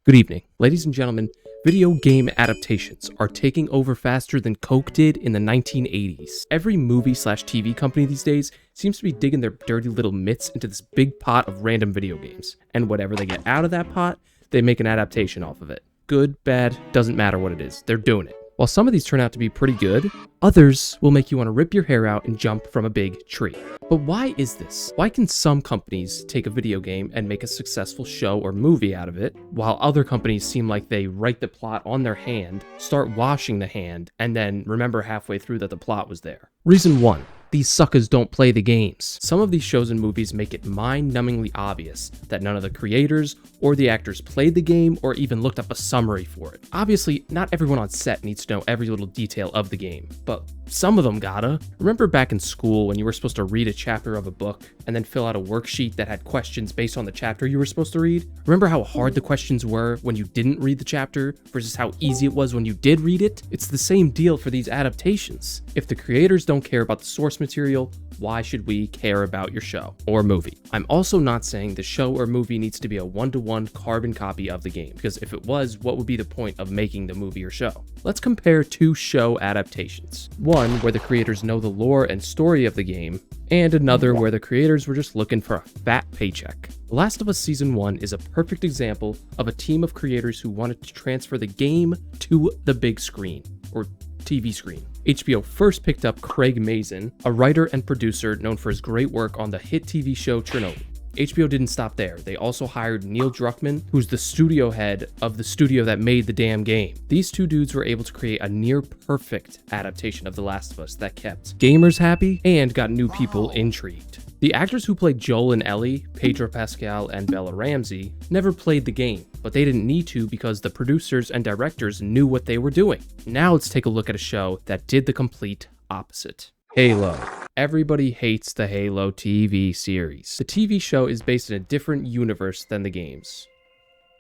Good evening. Ladies and gentlemen, video game adaptations are taking over faster than Coke did in the 1980s. Every movie/TV company these days seems to be digging their dirty little mitts into this big pot of random video games, and whatever they get out of that pot, they make an adaptation off of it. Good, bad, doesn't matter what it is, they're doing it. While some of these turn out to be pretty good, others will make you want to rip your hair out and jump from a big tree. But why is this? Why can some companies take a video game and make a successful show or movie out of it, while other companies seem like they write the plot on their hand, start washing the hand, and then remember halfway through that the plot was there? Reason 1. These suckers don't play the games. Some of these shows and movies make it mind-numbingly obvious that none of the creators or the actors played the game or even looked up a summary for it. Obviously, not everyone on set needs to know every little detail of the game, but some of them gotta. Remember back in school when you were supposed to read a chapter of a book and then fill out a worksheet that had questions based on the chapter you were supposed to read? Remember how hard the questions were when you didn't read the chapter versus how easy it was when you did read it? It's the same deal for these adaptations. If the creators don't care about the source material, why should we care about your show or movie? I'm also not saying the show or movie needs to be a one-to-one carbon copy of the game, because if it was, what would be the point of making the movie or show? Let's compare two show adaptations. One where the creators know the lore and story of the game, and another where the creators were just looking for a fat paycheck. The Last of Us Season 1 is a perfect example of a team of creators who wanted to transfer the game to the big screen, or TV screen. HBO first picked up Craig Mazin, a writer and producer known for his great work on the hit TV show Chernobyl. HBO didn't stop there. They also hired Neil Druckmann, who's the studio head of the studio that made the damn game. These two dudes were able to create a near-perfect adaptation of The Last of Us that kept gamers happy and got new people intrigued. The actors who played Joel and Ellie, Pedro Pascal and Bella Ramsey, never played the game, but they didn't need to because the producers and directors knew what they were doing. Now let's take a look at a show that did the complete opposite. Halo. Everybody hates the Halo TV series. The TV show is based in a different universe than the games.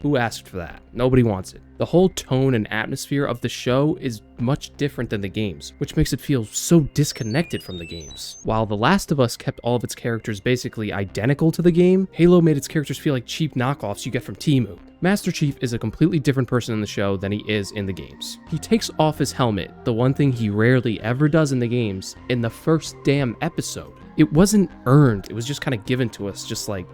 Who asked for that? Nobody wants it. The whole tone and atmosphere of the show is much different than the games, which makes it feel so disconnected from the games. While The Last of Us kept all of its characters basically identical to the game, Halo made its characters feel like cheap knockoffs you get from Temu. Master Chief is a completely different person in the show than he is in the games. He takes off his helmet, the one thing he rarely ever does in the games, in the first damn episode. It wasn't earned, it was just kind of given to us, just like...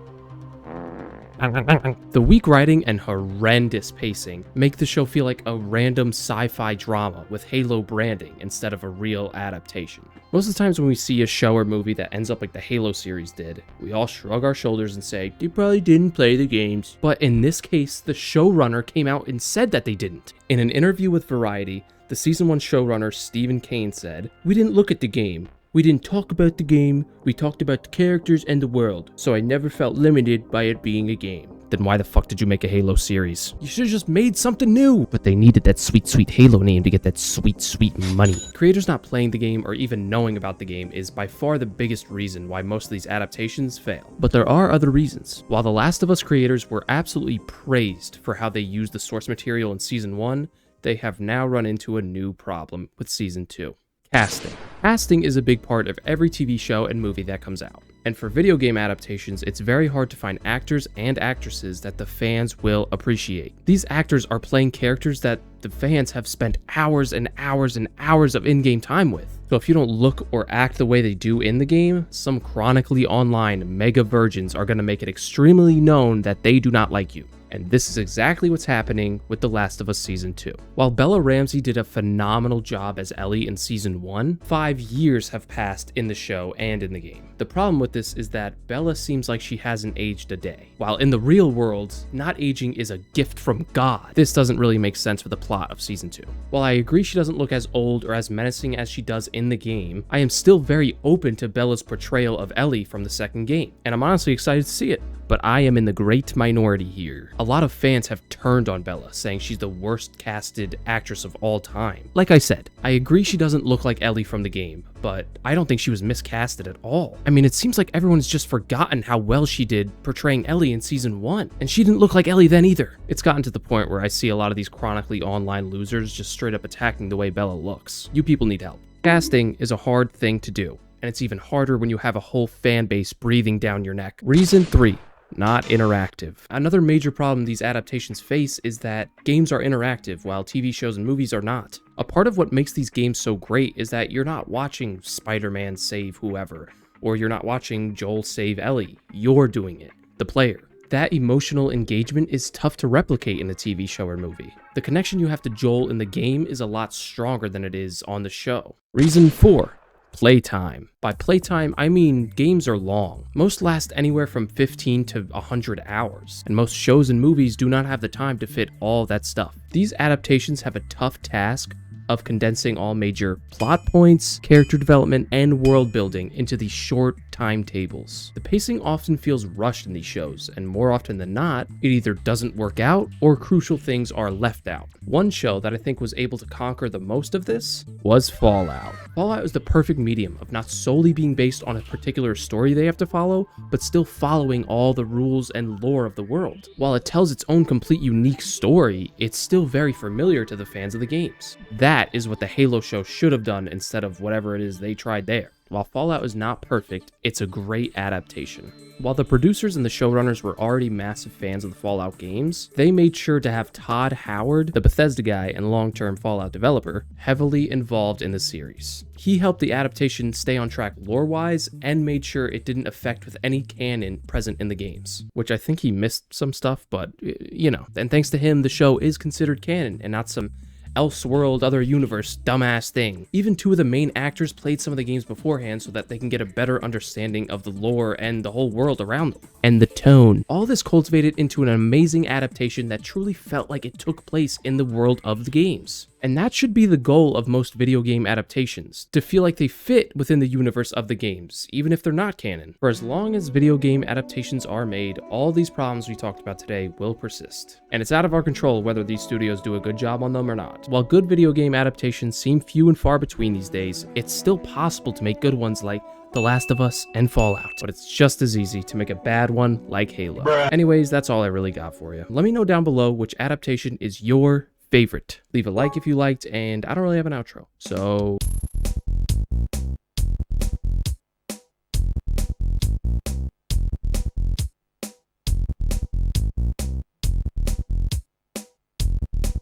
The weak writing and horrendous pacing make the show feel like a random sci-fi drama with Halo branding instead of a real adaptation. Most of the times when we see a show or movie that ends up like the Halo series did, we all shrug our shoulders and say, they probably didn't play the games. But in this case, the showrunner came out and said that they didn't. In an interview with Variety, the season 1 showrunner Stephen Kane said, "We didn't look at the game. We didn't talk about the game, we talked about the characters and the world, so I never felt limited by it being a game." Then why the fuck did you make a Halo series? You should've just made something new! But they needed that sweet, sweet Halo name to get that sweet, sweet money. Creators not playing the game or even knowing about the game is by far the biggest reason why most of these adaptations fail. But there are other reasons. While The Last of Us creators were absolutely praised for how they used the source material in Season 1, they have now run into a new problem with Season 2. Casting. Casting is a big part of every TV show and movie that comes out. And for video game adaptations, it's very hard to find actors and actresses that the fans will appreciate. These actors are playing characters that the fans have spent hours and hours and hours of in-game time with. So if you don't look or act the way they do in the game, some chronically online mega virgins are going to make it extremely known that they do not like you. And this is exactly what's happening with The Last of Us Season 2. While Bella Ramsey did a phenomenal job as Ellie in Season 1, 5 years have passed in the show and in the game. The problem with this is that Bella seems like she hasn't aged a day, while in the real world, not aging is a gift from God. This doesn't really make sense for the plot of Season 2. While I agree she doesn't look as old or as menacing as she does in the game, I am still very open to Bella's portrayal of Ellie from the second game, and I'm honestly excited to see it. But I am in the great minority here. A lot of fans have turned on Bella, saying she's the worst casted actress of all time. Like I said, I agree she doesn't look like Ellie from the game, but I don't think she was miscasted at all. I mean, it seems like everyone's just forgotten how well she did portraying Ellie in Season 1, and she didn't look like Ellie then either. It's gotten to the point where I see a lot of these chronically online losers just straight up attacking the way Bella looks. You people need help. Casting is a hard thing to do, and it's even harder when you have a whole fan base breathing down your neck. Reason 3. not interactive. Another major problem these adaptations face is that games are interactive while TV shows and movies are not. A part of what makes these games so great is that you're not watching Spider-Man save whoever, or you're not watching Joel save Ellie. You're doing it, the player. That emotional engagement is tough to replicate in a TV show or movie. The connection you have to Joel in the game is a lot stronger than it is on the show. Reason 4. Playtime. By playtime, I mean games are long. Most last anywhere from 15 to 100 hours, and most shows and movies do not have the time to fit all that stuff. These adaptations have a tough task of condensing all major plot points, character development, and world building into these short timetables. The pacing often feels rushed in these shows, and more often than not, it either doesn't work out or crucial things are left out. One show that I think was able to conquer the most of this was Fallout. Fallout is the perfect medium of not solely being based on a particular story they have to follow, but still following all the rules and lore of the world. While it tells its own complete unique story, it's still very familiar to the fans of the games. That is what the Halo show should have done instead of whatever it is they tried there. While Fallout is not perfect, it's a great adaptation. While the producers and the showrunners were already massive fans of the Fallout games, they made sure to have Todd Howard, the Bethesda guy and long-term Fallout developer, heavily involved in the series. He helped the adaptation stay on track lore-wise and made sure it didn't affect with any canon present in the games, which I think he missed some stuff, but you know. And thanks to him, the show is considered canon and not some Elseworld, other universe, dumbass thing. Even 2 of the main actors played some of the games beforehand so that they can get a better understanding of the lore and the whole world around them. And the tone. All this cultivated into an amazing adaptation that truly felt like it took place in the world of the games. And that should be the goal of most video game adaptations, to feel like they fit within the universe of the games, even if they're not canon. For as long as video game adaptations are made, all these problems we talked about today will persist. And it's out of our control whether these studios do a good job on them or not. While good video game adaptations seem few and far between these days, it's still possible to make good ones like The Last of Us and Fallout, but it's just as easy to make a bad one like Halo. Anyways, that's all I really got for you. Let me know down below which adaptation is your favorite. Leave a like if you liked, and I don't really have an outro, so